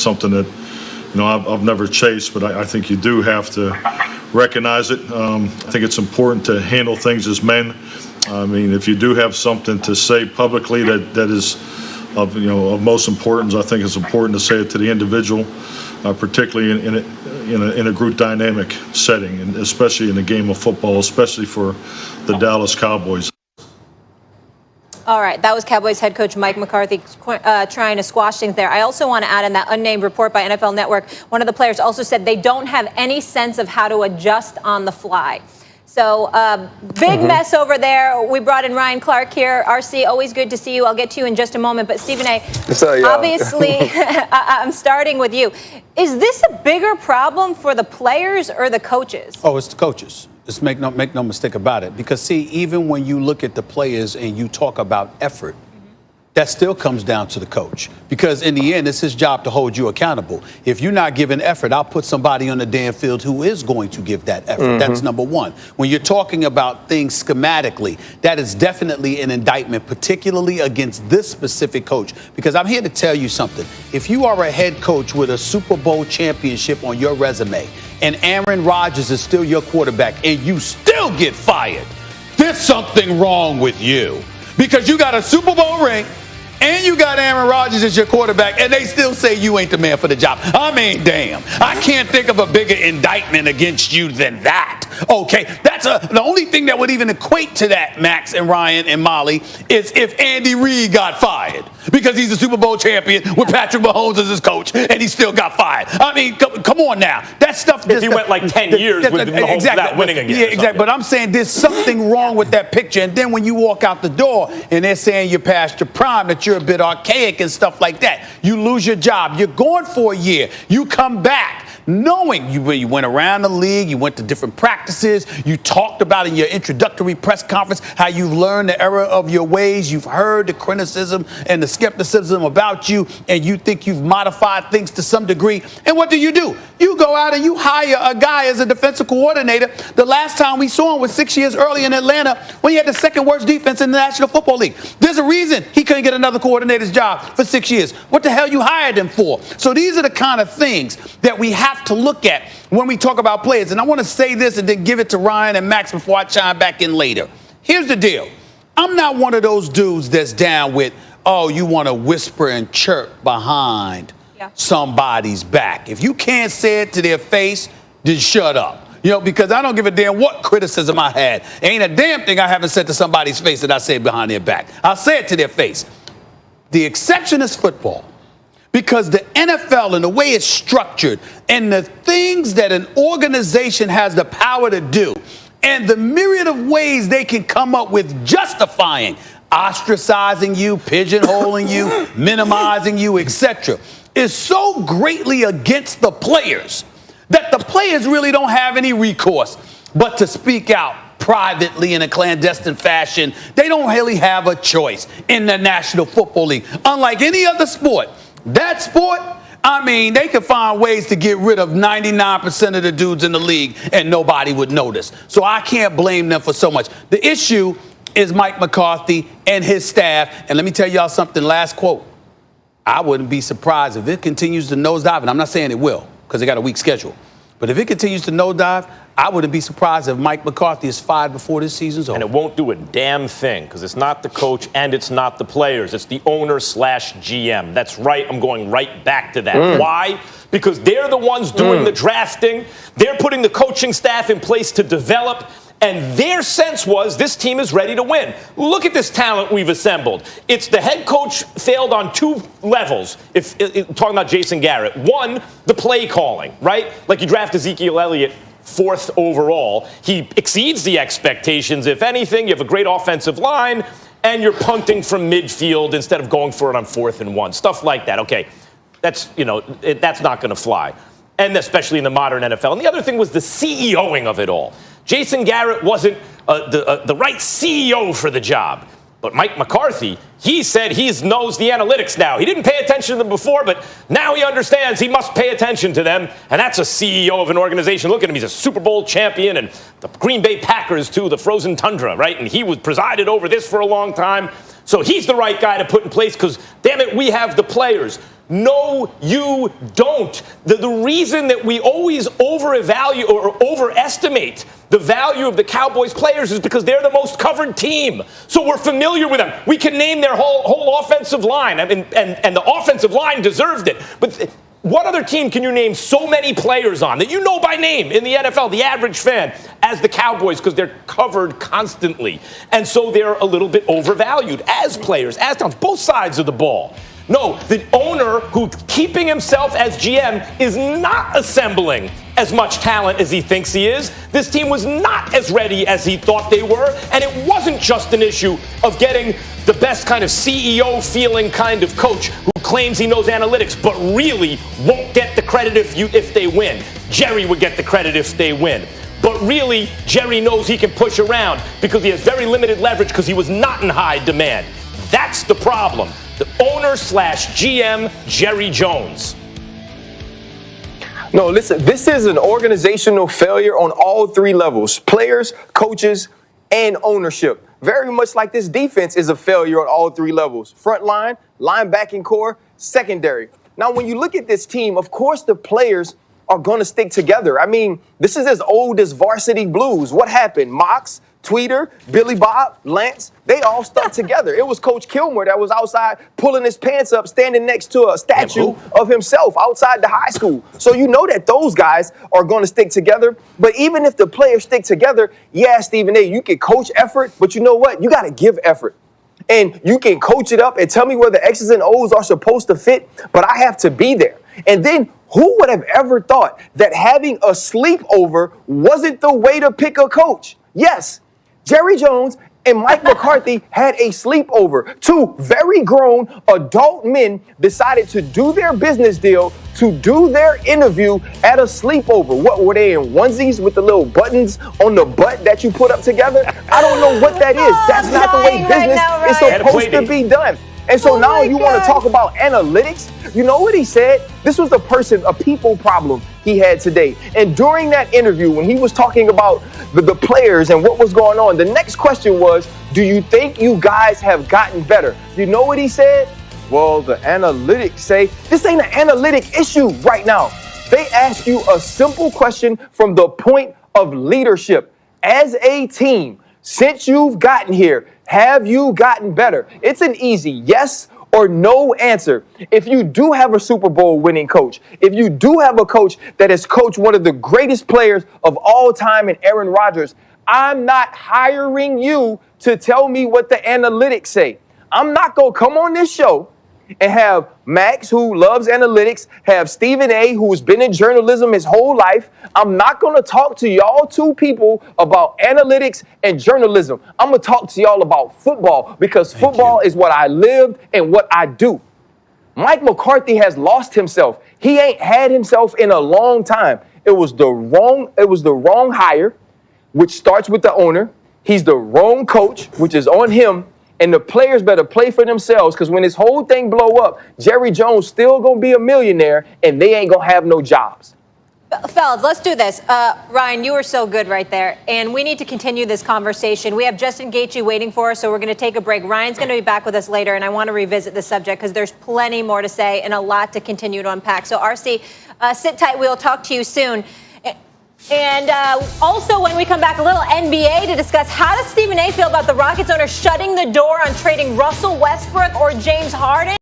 something that, I've never chased, but I think you do have to recognize it. I think it's important to handle things as men. I mean, if you do have something to say publicly that is of most importance, I think it's important to say it to the individual, particularly in a group dynamic setting, and especially in a game of football, especially for the Dallas Cowboys. All right, that was Cowboys head coach Mike McCarthy trying to squash things there. I also want to add in that unnamed report by NFL Network, one of the players also said they don't have any sense of how to adjust on the fly. So big mess over there. We brought in Ryan Clark here. RC, always good to see you. I'll get to you in just a moment. But Stephen A., obviously, I'm starting with you. Is this a bigger problem for the players or the coaches? Oh, it's the coaches. Just make no mistake about it. Because, see, even when you look at the players and you talk about effort, that still comes down to the coach. Because in the end, it's his job to hold you accountable. If you're not giving effort, I'll put somebody on the damn field who is going to give that effort. That's number one. When you're talking about things schematically, that is definitely an indictment, particularly against this specific coach. Because I'm here to tell you something. If you are a head coach with a Super Bowl championship on your resume, and Aaron Rodgers is still your quarterback, and you still get fired, there's something wrong with you. Because you got a Super Bowl ring, and you got Aaron Rodgers as your quarterback, and they still say you ain't the man for the job. I mean, damn. I can't think of a bigger indictment against you than that. Okay, that's the only thing that would even equate to that, Max and Ryan and Molly, is if Andy Reid got fired because he's a Super Bowl champion with Patrick Mahomes as his coach, and he still got fired. I mean, come on now. That stuff. If he went like 10 years with Mahomes not winning again. Yeah, exactly. But I'm saying there's something wrong with that picture. And then when you walk out the door and they're saying you're past your prime, that you're a bit archaic and stuff like that, you lose your job. You're gone for a year. You come back knowing you went around the league, you went to different practices, you talked about in your introductory press conference how you've learned the error of your ways, you've heard the criticism and the skepticism about you, and you think you've modified things to some degree. And what do? You go out and you hire a guy as a defensive coordinator. The last time we saw him was 6 years early in Atlanta when he had the second worst defense in the National Football League. There's a reason he couldn't get another coordinator's job for 6 years. What the hell you hired him for? So these are the kind of things that we have to look at when we talk about players. And I want to say this and then give it to Ryan and Max before I chime back in later. Here's the deal. I'm not one of those dudes that's down with, oh, you want to whisper and chirp behind somebody's back. If you can't say it to their face, then shut up. Because I don't give a damn what criticism I had. Ain't a damn thing I haven't said to somebody's face that I said behind their back. I'll say it to their face. The exception is football. Because the NFL and the way it's structured and the things that an organization has the power to do and the myriad of ways they can come up with justifying ostracizing you, pigeonholing you, minimizing you, etc., is so greatly against the players that the players really don't have any recourse but to speak out privately in a clandestine fashion. They don't really have a choice in the National Football League. Unlike any other sport, that sport, I mean, they can find ways to get rid of 99% of the dudes in the league and nobody would notice. So I can't blame them for so much. The issue is Mike McCarthy and his staff. And let me tell y'all something, last quote. I wouldn't be surprised if it continues to nosedive, and I'm not saying it will because they got a weak schedule. But if it continues to nosedive, I wouldn't be surprised if Mike McCarthy is fired before this season's over. And it won't do a damn thing because it's not the coach and it's not the players. It's the owner/GM. That's right. I'm going right back to that. Why? Because they're the ones doing the drafting. They're putting the coaching staff in place to develop. And their sense was this team is ready to win. Look at this talent we've assembled. It's the head coach failed on two levels. If talking about Jason Garrett. One, the play calling, right? Like you draft Ezekiel Elliott 4th overall. He exceeds the expectations. If anything, you have a great offensive line, and you're punting from midfield instead of going for it on 4th and 1. Stuff like that. Okay, that's that's not going to fly, and especially in the modern NFL. And the other thing was the CEOing of it all. Jason Garrett wasn't the right CEO for the job. But Mike McCarthy, he said he knows the analytics now. He didn't pay attention to them before, but now he understands he must pay attention to them. And that's a CEO of an organization. Look at him. He's a Super Bowl champion and the Green Bay Packers, too, the frozen tundra, right? And he was presided over this for a long time. So he's the right guy to put in place because, damn it, we have the players. No, you don't. The reason that we always overvalue or overestimate the value of the Cowboys players is because they're the most covered team. So we're familiar with them. We can name their whole offensive line. I mean, and the offensive line deserved it. But what other team can you name so many players on that you know by name in the NFL, the average fan, as the Cowboys, because they're covered constantly. And so they're a little bit overvalued as players, as talents, both sides of the ball. No, the owner who keeping himself as GM is not assembling as much talent as he thinks he is. This team was not as ready as he thought they were, and it wasn't just an issue of getting the best kind of CEO feeling kind of coach who claims he knows analytics but really won't get the credit if they win. Jerry would get the credit if they win. But really, Jerry knows he can push around because he has very limited leverage because he was not in high demand. That's the problem. The owner/GM, Jerry Jones. No, listen, this is an organizational failure on all three levels: players, coaches, and ownership. Very much like this defense is a failure on all three levels: front line, linebacking core, secondary. Now, when you look at this team, of course, the players are going to stick together. I mean, this is as old as Varsity Blues. What happened? Mox, Tweeter, Billy Bob, Lance, they all stuck together. It was Coach Kilmer that was outside pulling his pants up, standing next to a statue of himself outside the high school. So you know that those guys are going to stick together. But even if the players stick together, yeah, Stephen A., you can coach effort, but you know what? You got to give effort. And you can coach it up and tell me where the X's and O's are supposed to fit, but I have to be there. And then who would have ever thought that having a sleepover wasn't the way to pick a coach? Yes, Jerry Jones and Mike McCarthy had a sleepover. Two very grown adult men decided to do their business deal, to do their interview at a sleepover. What were they in, onesies with the little buttons on the butt that you put up together? I don't know what that is. That's not the way business is supposed to be done. And so now you want to talk about analytics? You know what he said? This was a people problem he had today. And during that interview, when he was talking about the players and what was going on, the next question was, do you think you guys have gotten better? You know what he said? Well, the analytics say this ain't an analytic issue right now. They ask you a simple question from the point of leadership. As a team, since you've gotten here, have you gotten better? It's an easy yes or no answer. If you do have a Super Bowl winning coach, if you do have a coach that has coached one of the greatest players of all time in Aaron Rodgers, I'm not hiring you to tell me what the analytics say. I'm not going to come on this show and have Max, who loves analytics, have Stephen A., who's been in journalism his whole life. I'm not going to talk to y'all two people about analytics and journalism. I'm going to talk to y'all about football because football is what I live and what I do. Mike McCarthy has lost himself. He ain't had himself in a long time. It was the wrong hire, which starts with the owner. He's the wrong coach, which is on him. And the players better play for themselves because when this whole thing blow up, Jerry Jones still going to be a millionaire and they ain't going to have no jobs. Fellas, let's do this. Ryan, you were so good right there. And we need to continue this conversation. We have Justin Gaethje waiting for us, so we're going to take a break. Ryan's going to be back with us later, and I want to revisit the subject because there's plenty more to say and a lot to continue to unpack. So, RC, sit tight. We'll talk to you soon. And also, when we come back, a little NBA to discuss how does Stephen A. feel about the Rockets owner shutting the door on trading Russell Westbrook or James Harden?